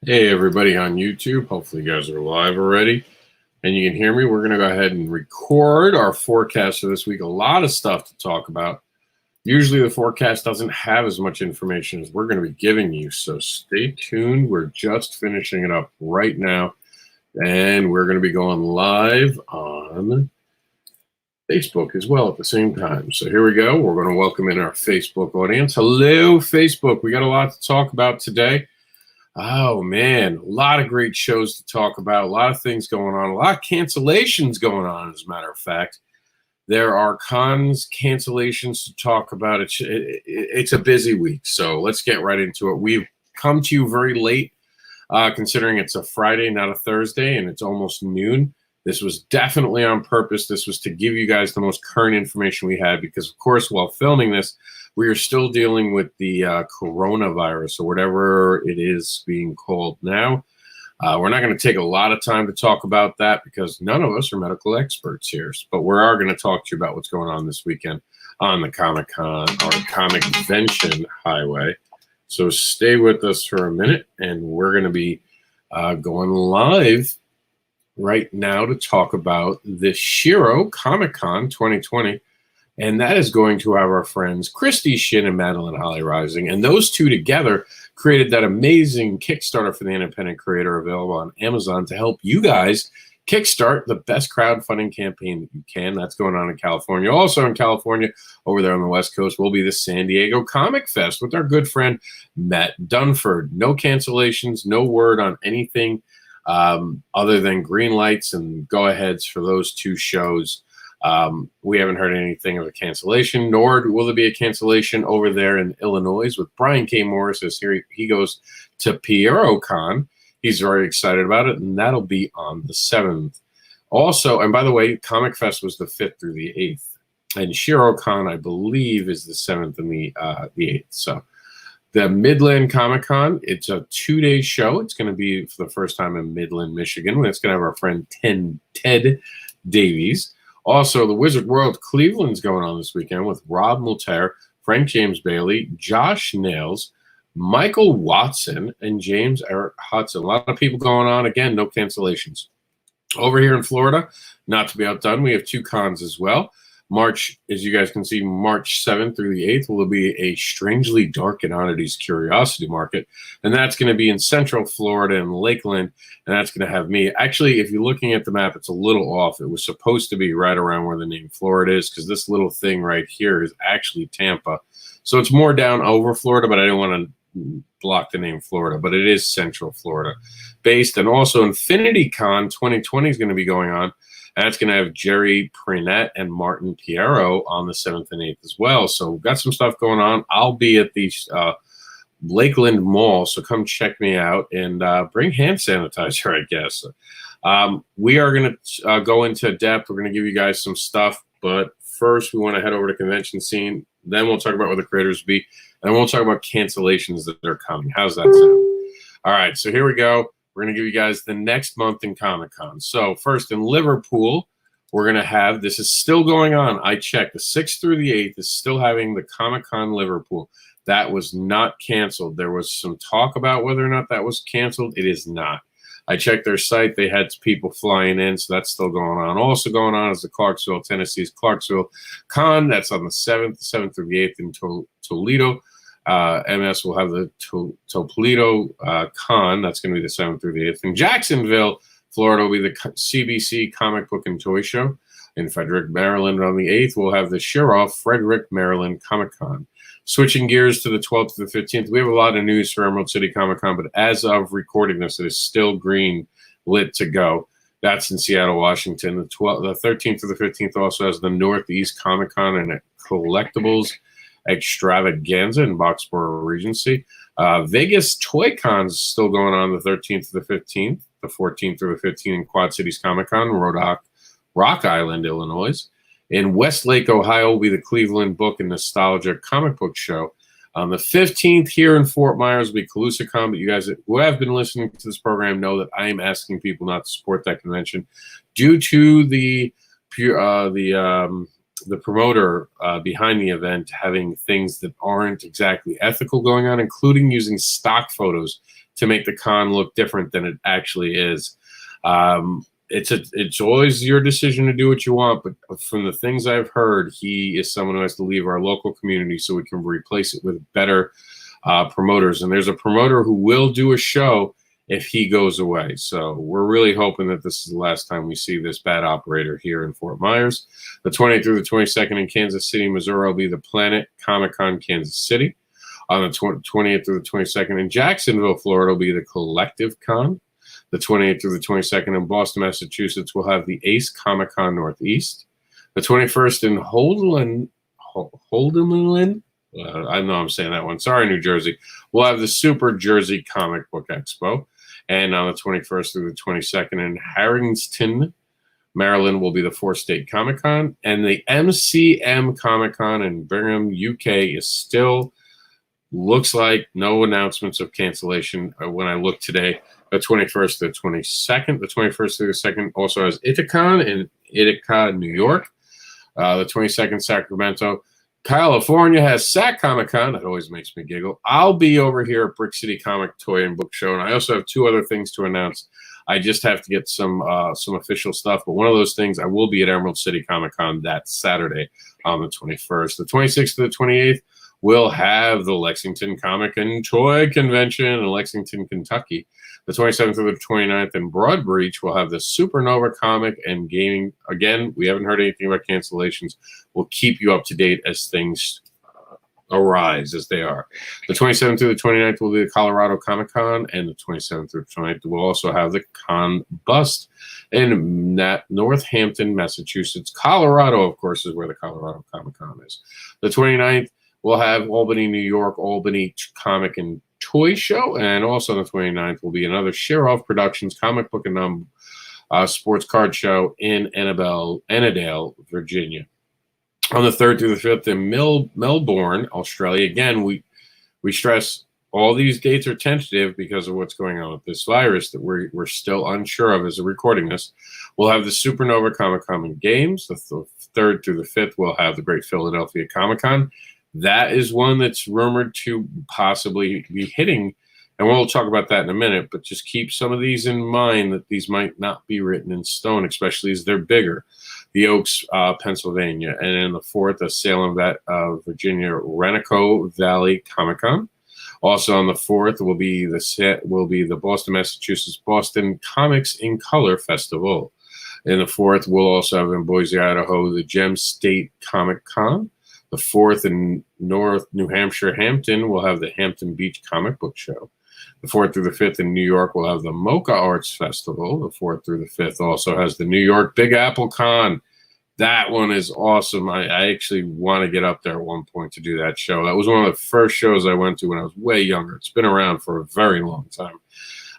Hey, everybody on YouTube. Hopefully, you guys are live already and you can hear me. We're going to go ahead and record our forecast for this week. A lot of stuff to talk about. Usually, the forecast doesn't have as much information as we're going to be giving you. So, stay tuned. We're just finishing it up right now, and we're going to be going live on Facebook as well at the same time. So, here we go. We're going to welcome in our Facebook audience. Hello, Facebook. We got a lot to talk about today. Oh, man, a lot of great shows to talk about, a lot of things going on, a lot of cancellations going on, as a matter of fact. There are cons, cancellations to talk about. It's a busy week, so let's get right into it. We've come to you very late, considering it's a Friday, not a Thursday, and it's almost noon. This was definitely on purpose. This was to give you guys the most current information we had because, of course, while filming this, we are still dealing with the coronavirus or whatever it is being called now. We're not going to take a lot of time to talk about that because none of us are medical experts here. But we are going to talk to you about what's going on this weekend on the Comic-Con or Comic Convention Highway. So stay with us for a minute, and we're going to be going live right now to talk about the Shiro Comic-Con 2020. And that is going to have our friends Christy Shin and Madeline Holly Rising. And those two together created that amazing Kickstarter for the independent creator available on Amazon to help you guys kickstart the best crowdfunding campaign that you can. That's going on in California. Also in California, over there on the West Coast, will be the San Diego Comic Fest with our good friend Matt Dunford. No cancellations, no word on anything other than green lights and go-aheads for those two shows. We haven't heard anything of a cancellation, nor will there be a cancellation over there in Illinois with BrianKMorris as here he goes to PieroCon. He's very excited about it, and that'll be on the 7th. Also, and by the way, Comic Fest was the 5th through the 8th, and ShiroCon, I believe, is the 7th and the 8th. So the Midland Comic Con, it's a 2-day show. It's going to be for the first time in Midland, Michigan. It's going to have our friend Ted Davies. Also, the Wizard World Cleveland's going on this weekend with Rob Multair, Frank James Bailey, Josh Nails, Michael Watson, and James Eric Hudson. A lot of people going on. Again, no cancellations. Over here in Florida, not to be outdone, we have two cons as well. March, as you guys can see, March 7th through the 8th will be a Strangely Dark and Oddities Curiosity Market. And that's going to be in Central Florida and Lakeland. And that's going to have me. Actually, if you're looking at the map, it's a little off. It was supposed to be right around where the name Florida is because this little thing right here is actually Tampa. So it's more down over Florida, but I didn't want to block the name Florida. But it is Central Florida based. And also Infinity Con 2020 is going to be going on. And that's going to have Jerry Prinette and Martin Piero on the 7th and 8th as well. So we've got some stuff going on. I'll be at the Lakeland Mall, so come check me out and bring hand sanitizer, I guess. We are going to go into depth. We're going to give you guys some stuff. But first, we want to head over to convention scene. Then we'll talk about what the creators be. And then we'll talk about cancellations that are coming. How's that sound? All right, so here we go. We're going to give you guys the next month in Comic-Con. So first in Liverpool, we're going to have, this is still going on. I checked. The 6th through the 8th is still having the Comic-Con Liverpool. That was not canceled. There was some talk about whether or not that was canceled. It is not. I checked their site. They had people flying in, so that's still going on. Also going on is the Clarksville, Tennessee's Clarksville Con. That's on the 7th through the 8th in Toledo. MS will have the Toledo Con. That's going to be the 7th through the 8th. In Jacksonville, Florida will be the CBC Comic Book and Toy Show. In Frederick, Maryland, on the 8th, we'll have the Shiro Frederick, Maryland Comic Con. Switching gears to the 12th to the 15th, we have a lot of news for Emerald City Comic Con, but as of recording this, it is still green lit to go. That's in Seattle, Washington. The 13th to the 15th also has the Northeast Comic Con and Collectibles Extravaganza in Boxborough Regency. Vegas Toy Con is still going on the 13th to the 15th, the 14th through the 15th in Quad Cities Comic Con, Rock Island, Illinois. In Westlake, Ohio will be the Cleveland Book and Nostalgia Comic Book Show. On the 15th here in Fort Myers will be CalusaCon, but you guys who have been listening to this program know that I am asking people not to support that convention due to the promoter behind the event having things that aren't exactly ethical going on, including using stock photos to make the con look different than it actually is. It's always your decision to do what you want, but from the things I've heard, he is someone who has to leave our local community so we can replace it with better promoters. And there's a promoter who will do a show if he goes away. So we're really hoping that this is the last time we see this bad operator here in Fort Myers. The 20th through the 22nd in Kansas City, Missouri will be the Planet Comic-Con Kansas City. On the 20th through the 22nd in Jacksonville, Florida will be the Collective Con. The 28th through the 22nd in Boston, Massachusetts will have the Ace Comic-Con Northeast. The 21st in Holden, I know I'm saying that one. Sorry, New Jersey. We'll have the Super Jersey Comic Book Expo. And on the 21st through the 22nd in Harrington, Maryland will be the 4-State Comic-Con. And the MCM Comic-Con in Birmingham, UK is still, looks like no announcements of cancellation when I look today. The 21st to the 22nd. The 21st to the 2nd also has Itacon in Ithaca, New York. The 22nd, Sacramento. California has Sac Comic-Con. That always makes me giggle. I'll be over here at Brick City Comic Toy and Book Show, and I also have 2 other things to announce. I just have to get some official stuff, but one of those things, I will be at Emerald City Comic-Con that Saturday on the 21st. The 26th to the 28th, we'll have the Lexington Comic and Toy Convention in Lexington, Kentucky. The 27th through the 29th in Broadbreach, we'll have the Supernova Comic and Gaming. Again, we haven't heard anything about cancellations. We'll keep you up to date as things arise, as they are. The 27th through the 29th will be the Colorado Comic-Con, and the 27th through the 29th we'll also have the Con Bust in Northampton, Massachusetts. Colorado, of course, is where the Colorado Comic-Con is. The 29th, we'll have Albany, New York, Albany Comic and Toy Show, and also on the 29th will be another Sheroff Productions comic book and sports card show in Annandale, Virginia. On the 3rd through the 5th in Melbourne, Australia. Again, we stress all these dates are tentative because of what's going on with this virus that we're still unsure of as we're recording this. We'll have the Supernova Comic-Con and Games. The 3rd through the 5th, we'll have the Great Philadelphia Comic-Con. That is one that's rumored to possibly be hitting, and we'll talk about that in a minute, but just keep some of these in mind that these might not be written in stone, especially as they're bigger. The Oaks, Pennsylvania, and in the 4th, the Salem, Virginia, Renico Valley Comic-Con. Also on the 4th will be the Boston, Massachusetts, Boston Comics in Color Festival. In the 4th, we'll also have in Boise, Idaho, the Gem State Comic-Con. The 4th in North New Hampshire, Hampton, we'll have the Hampton Beach Comic Book Show. The 4th through the 5th in New York, we'll have the Mocha Arts Festival. The 4th through the 5th also has the New York Big Apple Con. That one is awesome. I actually want to get up there at one point to do that show. That was one of the first shows I went to when I was way younger. It's been around for a very long time.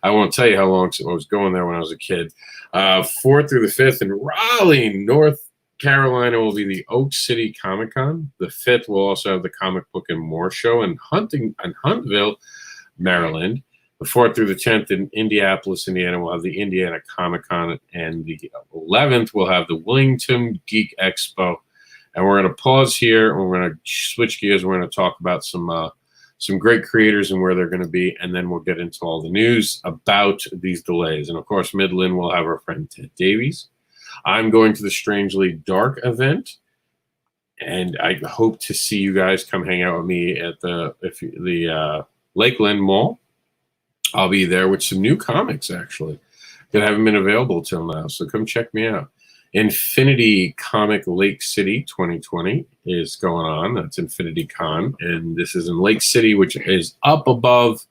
I won't tell you how long I was going there when I was a kid. 4th through the 5th in Raleigh, North Carolina will be the Oak City Comic Con. The 5th will also have the Comic Book and More Show in Huntsville, Maryland. The 4th through the 10th in Indianapolis, Indiana, we'll have the Indiana Comic Con, and the 11th we'll have the Willington Geek Expo. And we're going to pause here, and we're going to switch gears. We're going to talk about some great creators and where they're going to be, and then we'll get into all the news about these delays. And of course, Midland will have our friend Ted Davies. I'm going to the Strangely Dark event, and I hope to see you guys come hang out with me at the Lakeland Mall. I'll be there with some new comics, actually, that haven't been available till now, so come check me out. Infinity Comic Lake City 2020 is going on. That's Infinity Con, and this is in Lake City, which is up above.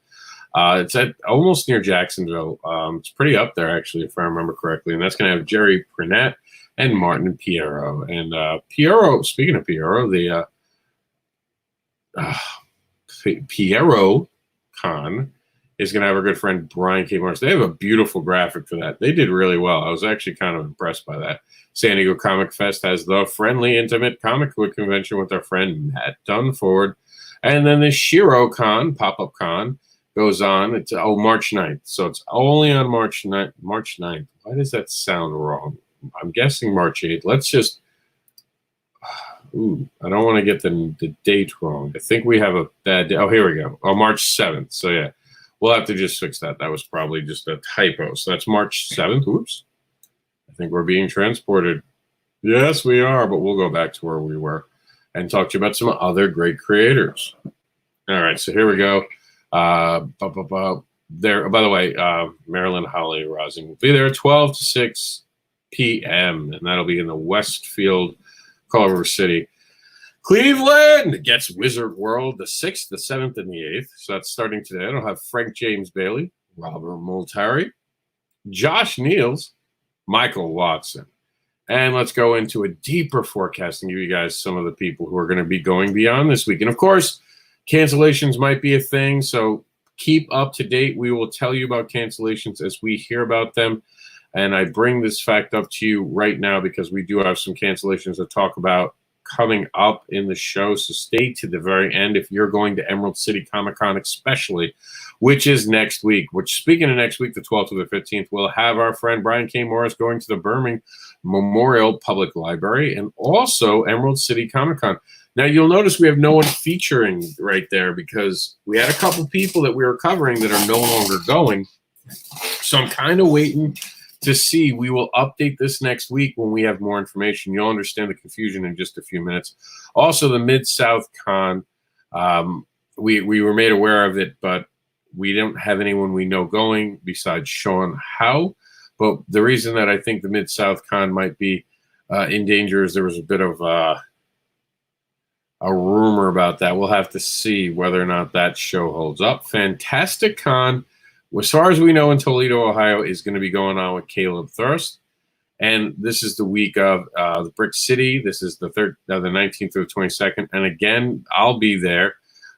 It's at almost near Jacksonville. It's pretty up there, actually, if I remember correctly. And that's going to have Jerry Prinette and Martin Piero. And Piero, speaking of Piero, the Piero Con is going to have our good friend BrianKMorris. They have a beautiful graphic for that. They did really well. I was actually kind of impressed by that. San Diego Comic Fest has the friendly, intimate comic book convention with our friend Matt Dunford. And then the Shiro Con, pop-up con, goes on. It's March 9th. So it's only on March 9th. March 9th. Why does that sound wrong? I'm guessing March 8th. Let's just I don't want to get the date wrong. I think we have a bad day. Oh, here we go. Oh, March 7th. So yeah. We'll have to just fix that. That was probably just a typo. So that's March 7th. Oops. I think we're being transported. Yes, we are, but we'll go back to where we were and talk to you about some other great creators. All right, so here we go. There. By the way, Marilyn Holly Rising will be there 12 to 6 p.m., and that'll be in the Westfield, Culver City. Cleveland gets Wizard World the 6th, the 7th, and the 8th. So that's starting today. I'll have Frank James Bailey, Robert Multari, Josh Niels, Michael Watson. And let's go into a deeper forecast and give you guys some of the people who are going to be going beyond this week. And, of course, cancellations might be a thing, so keep up to date. We will tell you about cancellations as we hear about them. And I bring this fact up to you right now because we do have some cancellations to talk about coming up in the show, so stay to the very end if you're going to Emerald City Comic Con, especially, which is next week. Which, speaking of next week, the 12th to the 15th, we'll have our friend BrianKMorris going to the Birmingham Memorial Public Library and also Emerald City Comic Con. Now, you'll notice we have no one featuring right there because we had a couple people that we were covering that are no longer going. So I'm kind of waiting to see. We will update this next week when we have more information. You'll understand the confusion in just a few minutes. Also, the Mid-South Con, we were made aware of it, but we don't have anyone we know going besides Sean Howe. But the reason that I think the Mid-South Con might be in danger is there was a bit of a rumor about that. We'll have to see whether or not that show holds up. Fantastic Con, as far as we know, in Toledo, Ohio, is going to be going on with Caleb Thirst. And this is the week of the Brick City. This is the 19th through the 22nd. And again, I'll be there.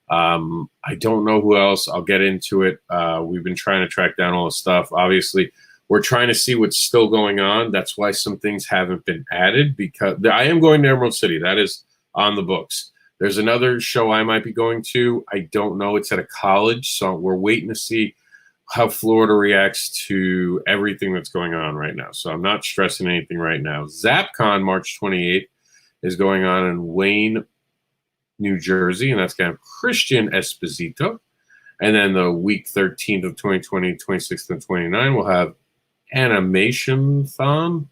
I don't know who else. I'll get into it. We've been trying to track down all the stuff. Obviously, we're trying to see what's still going on. That's why some things haven't been added, because I am going to Emerald City. That is on the books. There's another show I might be going to. I don't know. It's at a college, so we're waiting to see how Florida reacts to everything that's going on right now. So I'm not stressing anything right now. ZapCon, March 28th, is going on in Wayne, New Jersey, and that's going to have Christian Esposito. And then the week 13th of 2020, 26th and 29th, we'll have Animation Thon.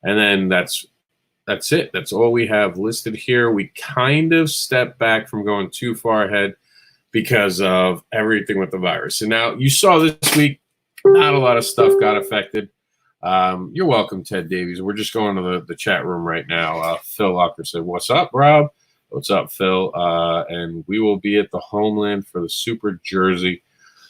And then that's it. That's all we have listed here. We kind of stepped back from going too far ahead because of everything with the virus. And now you saw this week, not a lot of stuff got affected. You're welcome, Ted Davies. We're just going to the chat room right now. Phil Locker said, "What's up, Rob?" What's up, Phil? And we will be at the Homeland for the Super Jersey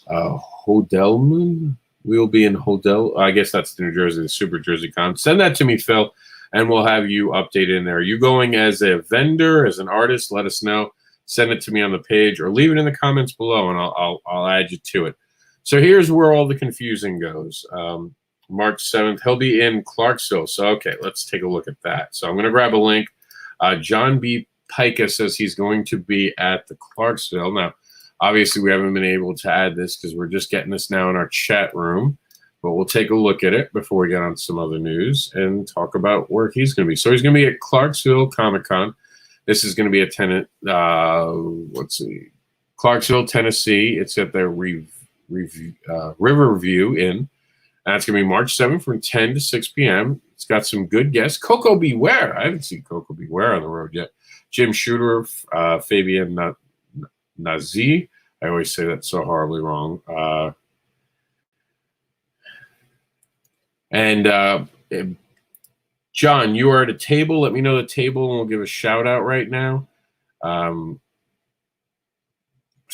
Hodelman. We will be in Hodel. I guess that's the New Jersey, the Super Jersey Con. Send that to me, Phil, and we'll have you updated in there. Are you going as a vendor, as an artist? Let us know. Send it to me on the page or leave it in the comments below, and I'll add you to it. So here's where all the confusing goes. March 7th, he'll be in Clarksville. So, okay, let's take a look at that. So I'm going to grab a link. John B. Pica says he's going to be at the Clarksville. Now, obviously, we haven't been able to add this because we're just getting this now in our chat room. But we'll take a look at it before we get on some other news and talk about where he's going to be. So he's going to be at Clarksville Comic-Con. This is going to be a tenant, Clarksville, Tennessee. It's at the Riverview Inn. That's going to be March 7th from 10 to 6 p.m. It's got some good guests. Coco Beware. I haven't seen Coco Beware on the road yet. Jim Shooter, Fabian Nazi. I always say that so horribly wrong. John, you are at a table. Let me know the table, and we'll give a shout out right now. So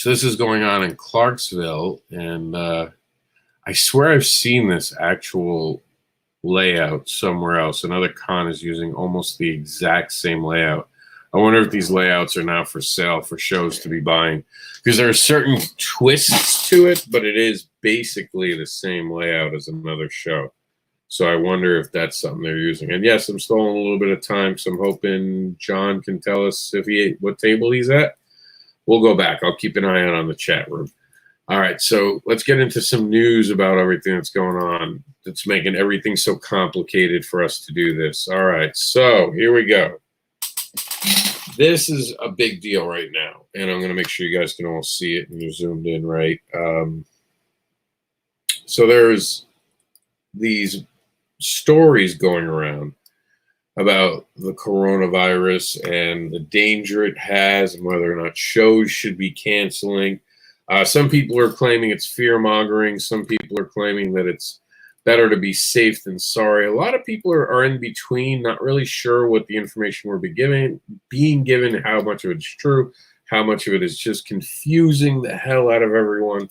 this is going on in Clarksville, and I swear I've seen this actual layout somewhere else. Another con is using almost the exact same layout. I wonder if these layouts are now for sale for shows to be buying, because there are certain twists to it, but it is basically the same layout as another show. So I wonder if that's something they're using. And yes, I'm stalling a little bit of time, so I'm hoping John can tell us what table he's at. We'll go back. I'll keep an eye out on the chat room. All right, so let's get into some news about everything that's going on that's making everything so complicated for us to do this. All right, so here we go. This is a big deal right now, and I'm going to make sure you guys can all see it and you're zoomed in right. So there's these stories going around about the coronavirus and the danger it has and whether or not shows should be canceling. Some people are claiming it's fear-mongering. Some people are claiming that it's better to be safe than sorry. A lot of people are in between, not really sure what the information we're being given, how much of it's true, how much of it is just confusing the hell out of everyone.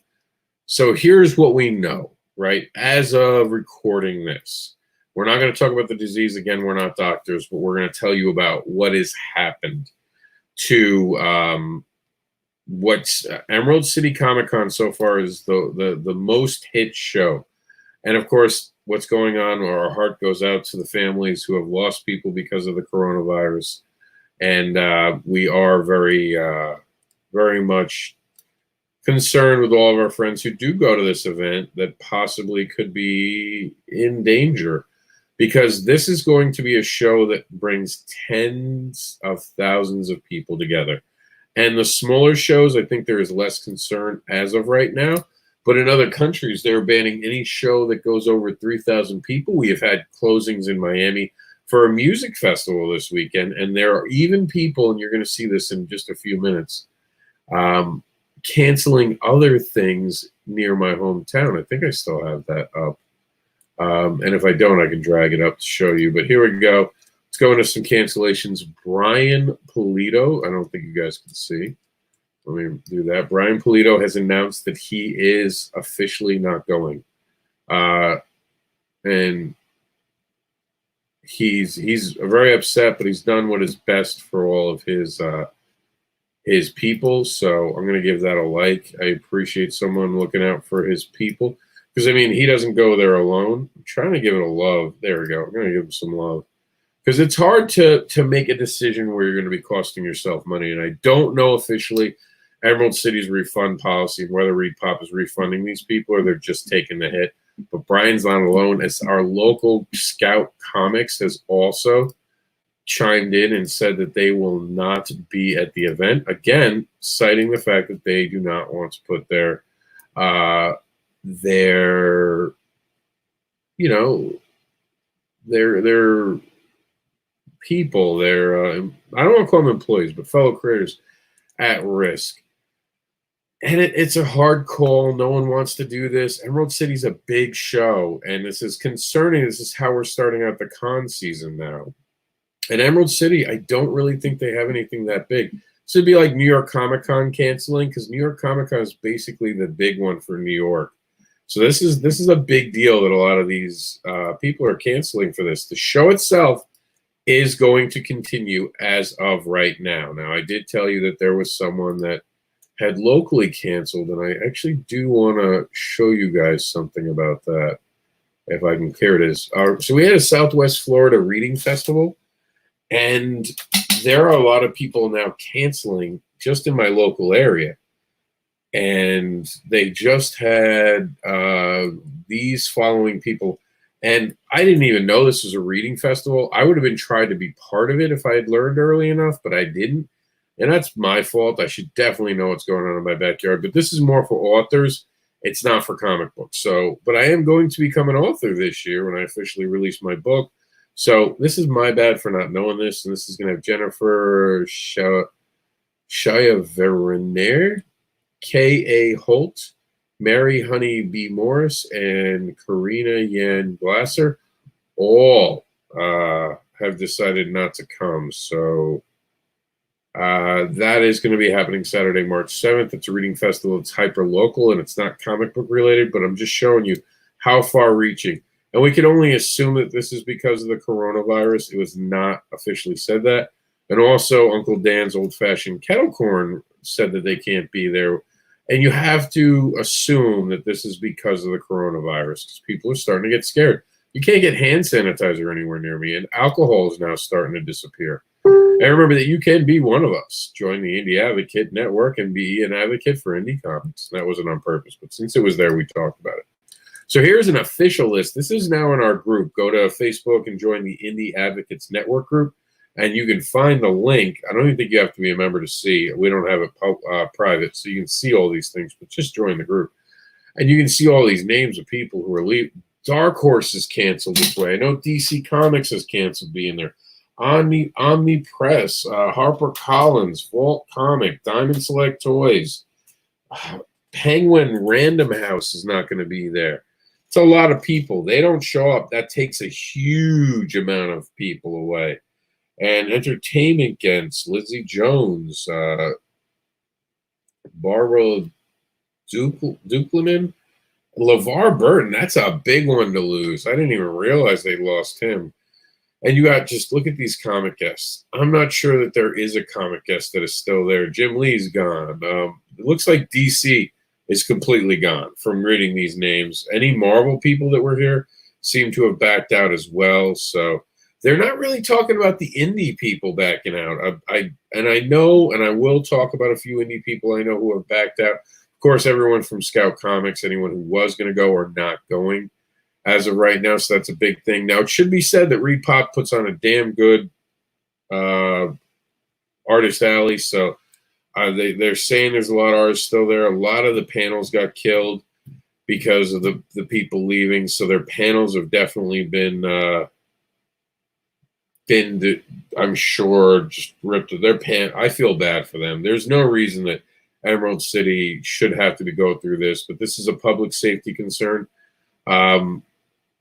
So here's what we know, right? As of recording this, we're not going to talk about the disease again. We're not doctors, but we're going to tell you about what has happened to what's Emerald City Comic Con so far is the most hit show. And of course, what's going on, our heart goes out to the families who have lost people because of the coronavirus. And we are very, very much concerned with all of our friends who do go to this event that possibly could be in danger, because this is going to be a show that brings tens of thousands of people together. And the smaller shows, I think there is less concern as of right now. But in other countries, they're banning any show that goes over 3,000 people. We have had closings in Miami for a music festival this weekend. And there are even people, and you're going to see this in just a few minutes, canceling other things near my hometown. I think I still have that up. And if I don't, I can drag it up to show you. But here we go. Let's go into some cancellations. Brian Pulido. I don't think you guys can see. Let me do that. Brian Pulido has announced that he is officially not going. And he's very upset, but he's done what is best for all of his people. So I'm going to give that a like. I appreciate someone looking out for his people. Because, I mean, he doesn't go there alone. I'm trying to give it a love. There we go. I'm going to give him some love. Because it's hard to make a decision where you're going to be costing yourself money. And I don't know officially Emerald City's refund policy, whether ReedPop is refunding these people or they're just taking the hit. But Brian's not alone. As our local Scout Comics has also chimed in and said that they will not be at the event. Again, citing the fact that they do not want to put their people, I don't want to call them employees, but fellow creators at risk. And it's a hard call. No one wants to do this. Emerald City's a big show, and this is concerning. This is how we're starting out the con season now. And Emerald City, I don't really think they have anything that big. This would be like New York Comic Con canceling, because New York Comic Con is basically the big one for New York. So this is a big deal that a lot of these people are canceling for this. The show itself is going to continue as of right now. Now, I did tell you that there was someone that had locally canceled, and I actually do want to show you guys something about that, if I can. Here it is. So we had a Southwest Florida reading festival, and there are a lot of people now canceling just in my local area. And they just had these following people. And I didn't even know this was a reading festival. I would have been trying to be part of it if I had learned early enough, but I didn't. And that's my fault. I should definitely know what's going on in my backyard. But this is more for authors. It's not for comic books. So, but I am going to become an author this year when I officially release my book. So this is my bad for not knowing this. And this is going to have Jennifer Shia-Verner, K.A. Holt, Mary Honey B. Morris, and Karina Yan Glasser all have decided not to come. So that is going to be happening Saturday, March 7th. It's a reading festival. It's hyper-local, and it's not comic book related, but I'm just showing you how far-reaching. And we can only assume that this is because of the coronavirus. It was not officially said that. And also, Uncle Dan's Old-Fashioned Kettle Corn said that they can't be there. And you have to assume that this is because of the coronavirus, because people are starting to get scared. You can't get hand sanitizer anywhere near me, and alcohol is now starting to disappear. And remember that you can be one of us. Join the Indie Advocate Network and be an advocate for indie comics. That wasn't on purpose, but since it was there, we talked about it. So here's an official list. This is now in our group. Go to Facebook and join the Indie Advocates Network group, and you can find the link. I don't even think you have to be a member to see. We don't have it private, so you can see all these things, but just join the group. And you can see all these names of people who are leaving. Dark Horse is canceled this way. I know DC Comics has canceled being there. Omni Press, HarperCollins, Vault Comic, Diamond Select Toys, Penguin Random House is not going to be there. It's a lot of people. They don't show up. That takes a huge amount of people away. And Entertainment Gens, Lizzie Jones, Barbara Duplanin, LeVar Burton. That's a big one to lose. I didn't even realize they lost him. And you got, just look at these comic guests. I'm not sure that there is a comic guest that is still there. Jim Lee's gone. It looks like DC is completely gone from reading these names. Any Marvel people that were here seem to have backed out as well. So they're not really talking about the indie people backing out. I know, and I will talk about a few indie people I know who have backed out. Of course, everyone from Scout Comics, anyone who was going to go or not going as of right now. So that's a big thing. Now, it should be said that Repop puts on a damn good artist alley. So they're saying there's a lot of artists still there. A lot of the panels got killed because of the people leaving. So their panels have definitely been I'm sure, just ripped to their pan. I feel bad for them. There's no reason that Emerald City should have to go through this, but this is a public safety concern.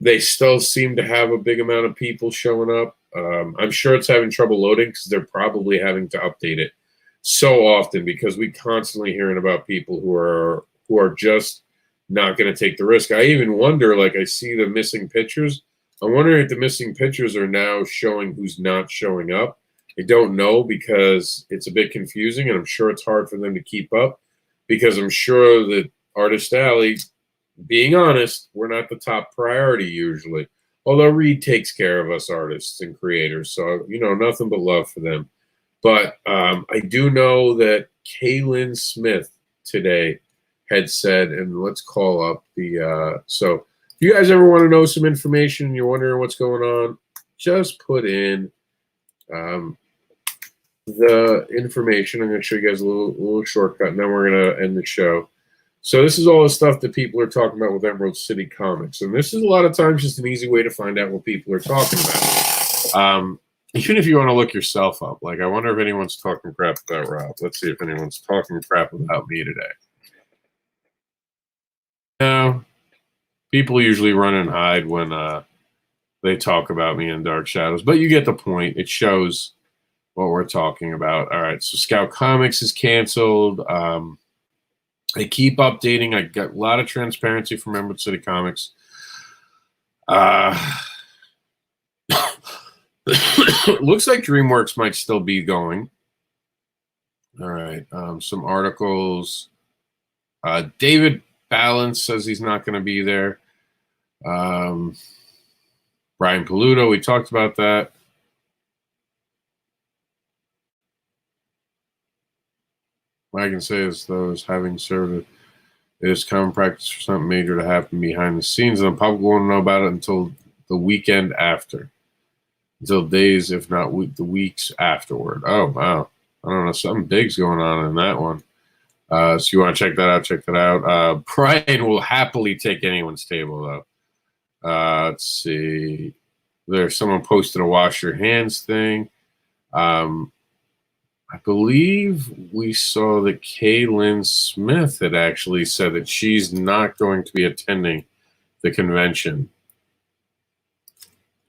They still seem to have a big amount of people showing up. I'm sure it's having trouble loading because they're probably having to update it so often because we constantly hearing about people who are just not going to take the risk. I even wonder, like I see the missing pictures. I'm wondering if the missing pictures are now showing who's not showing up. I don't know because it's a bit confusing, and I'm sure it's hard for them to keep up because I'm sure that Artist Alley, being honest, we're not the top priority usually. Although Reed takes care of us artists and creators, so nothing but love for them. But I do know that Kaylin Smith today had said, and let's call up the so if you guys ever want to know some information and you're wondering what's going on, just put in the information. I'm going to show you guys a little shortcut, and then we're going to end the show. So this is all the stuff that people are talking about with Emerald City Comics. And this is a lot of times just an easy way to find out what people are talking about. Even if you want to look yourself up. Like, I wonder if anyone's talking crap about Rob. Let's see if anyone's talking crap about me today. No. People usually run and hide when they talk about me in Dark Shadows. But you get the point. It shows what we're talking about. All right, so Scout Comics is canceled. They keep updating. I got a lot of transparency from Emerald City Comics. Looks like DreamWorks might still be going. All right, some articles. David Balance says he's not going to be there. Brian Paluto, we talked about that. What I can say is, though, is having served it is common practice for something major to happen behind the scenes, and the public won't know about it until the weekend after, until days, if not the weeks afterward. Oh, wow. I don't know. Something big's going on in that one. So you want to check that out, check that out. Brian will happily take anyone's table, though. Let's see. There's someone posted a wash your hands thing. I believe we saw that Kaylin Smith had actually said that she's not going to be attending the convention.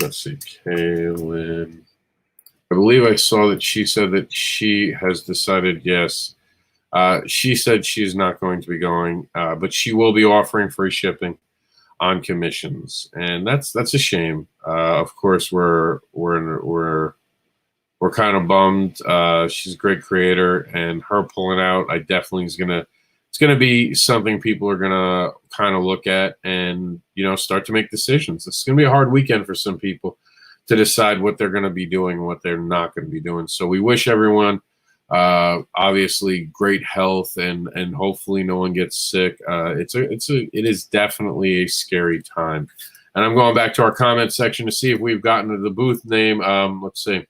Let's see, Kaylin. I believe I saw that she said that she has decided, yes. She said she's not going to be going, but she will be offering free shipping on commissions, and that's a shame. Of course, we're kind of bummed. She's a great creator, and her pulling out, I definitely it's gonna be something people are gonna kind of look at and start to make decisions. It's gonna be a hard weekend for some people to decide what they're gonna be doing, what they're not gonna be doing. So we wish everyone obviously great health and hopefully no one gets sick. It is definitely a scary time. And I'm going back to our comment section to see if we've gotten to the booth name. Let's see.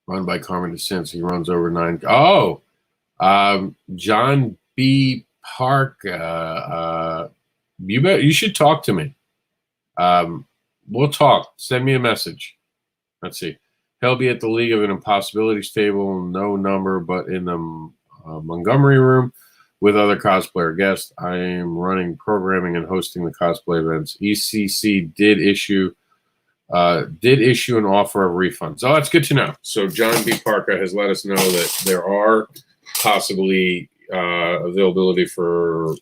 Run by Carmen DeSantis. He runs over 9. Oh, John B. Park, you should talk to me. We'll talk. Send me a message. Let's see. He'll be at the League of an Impossibilities table, no number, but in the Montgomery room with other cosplayer guests. I am running programming and hosting the cosplay events. ECC did issue an offer of refunds. Oh, that's good to know. So John B. Parker has let us know that there are possibly availability for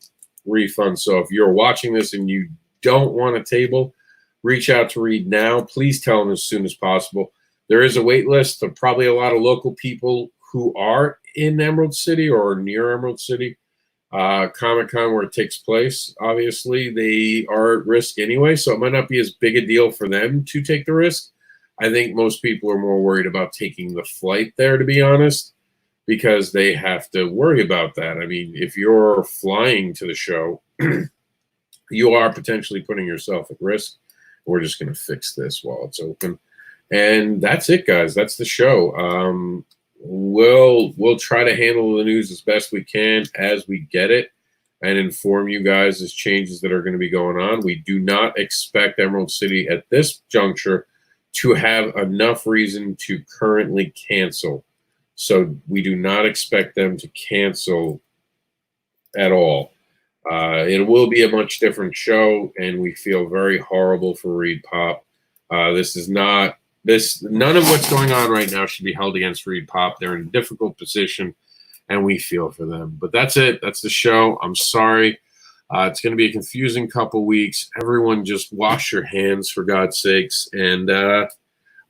refunds. So if you're watching this and you don't want a table, reach out to Reed now. Please tell him as soon as possible. There is a wait list of probably a lot of local people who are in Emerald City or near Emerald City. Comic-Con, where it takes place, obviously, they are at risk anyway, so it might not be as big a deal for them to take the risk. I think most people are more worried about taking the flight there, to be honest, because they have to worry about that. I mean, if you're flying to the show, you are potentially putting yourself at risk. We're just going to fix this while it's open. And that's it, guys. That's the show. We'll try to handle the news as best we can as we get it and inform you guys as changes that are going to be going on. We do not expect Emerald City at this juncture to have enough reason to currently cancel. So we do not expect them to cancel at all. It will be a much different show, and we feel very horrible for Reed Pop. None of what's going on right now should be held against Reed Pop. They're in a difficult position, and we feel for them. But that's it. That's the show. I'm sorry. It's going to be a confusing couple weeks. Everyone just wash your hands, for God's sakes. And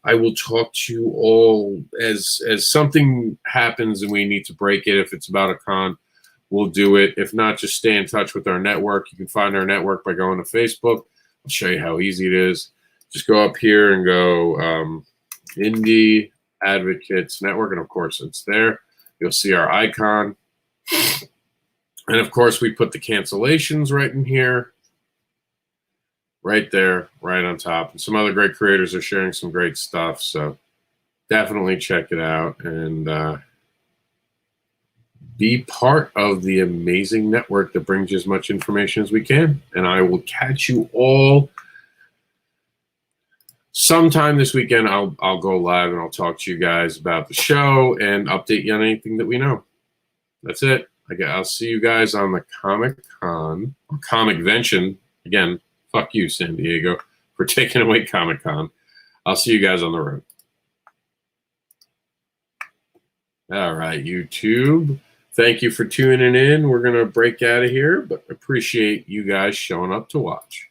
I will talk to you all as something happens and we need to break it. If it's about a con, we'll do it. If not, just stay in touch with our network. You can find our network by going to Facebook. I'll show you how easy it is. Just go up here and go Indie Advocates Network, and of course it's there. You'll see our icon. And of course we put the cancellations right in here, right there, right on top. And some other great creators are sharing some great stuff, so definitely check it out and be part of the amazing network that brings you as much information as we can. And I will catch you all sometime this weekend. I'll go live and I'll talk to you guys about the show and update you on anything that we know. That's it. I'll see you guys on the Comic-Con, or Comic-Vention. Again, fuck you, San Diego, for taking away Comic-Con. I'll see you guys on the road. All right, YouTube. Thank you for tuning in. We're going to break out of here, but appreciate you guys showing up to watch.